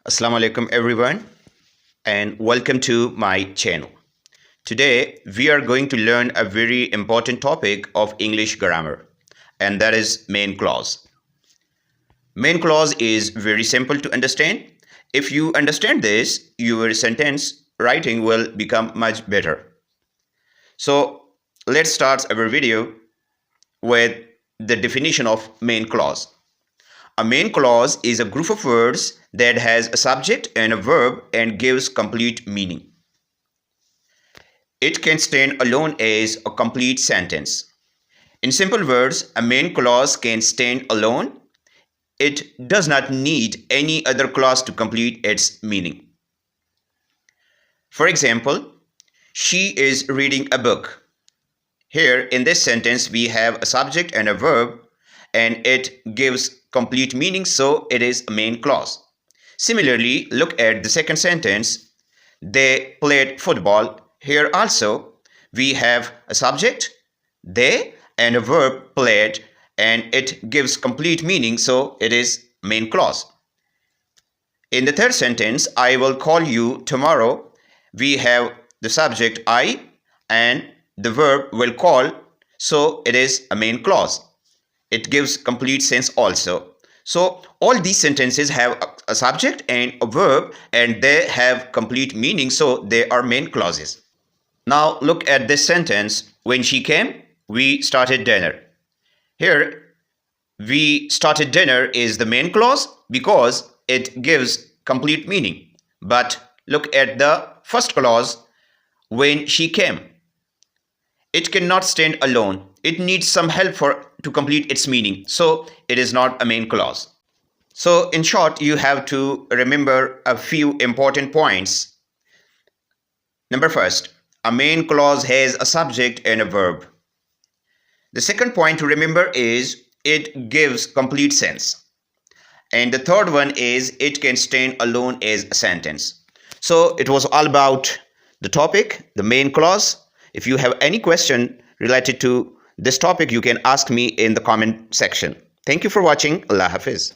Assalamu alaikum everyone and welcome to my channel. Today we are going to learn a very important topic of English grammar, and that is main clause. Main clause is very simple to understand. If you understand this, your sentence writing will become much better. So let's start our video with the definition of main clause. A main clause is a group of words that has a subject and a verb and gives complete meaning. It can stand alone as a complete sentence. In simple words, a main clause can stand alone. It does not need any other clause to complete its meaning. For example, she is reading a book. Here in this sentence we have a subject and a verb, and it gives complete meaning, so it is a main clause. Similarly, look at the second sentence. They played football. Here also we have a subject, they, and a verb, played, and it gives complete meaning, so it is main clause. In the third sentence, I will call you tomorrow, we have the subject I and the verb will call, so it is a main clause. It gives complete sense also. So all these sentences have a subject and a verb, and they have complete meaning, so they are main clauses. Now look at this sentence. When she came, we started dinner. Here, we started dinner is the main clause because it gives complete meaning. But look at the first clause, when she came. It cannot stand alone. It needs some help to complete its meaning. So it is not a main clause. So in short, you have to remember a few important points. Number first, a main clause has a subject and a verb. The second point to remember is it gives complete sense. And the third one is it can stand alone as a sentence. So it was all about the topic, the main clause. If you have any question related to this topic, you can ask me in the comment section. Thank you for watching. Allah Hafiz.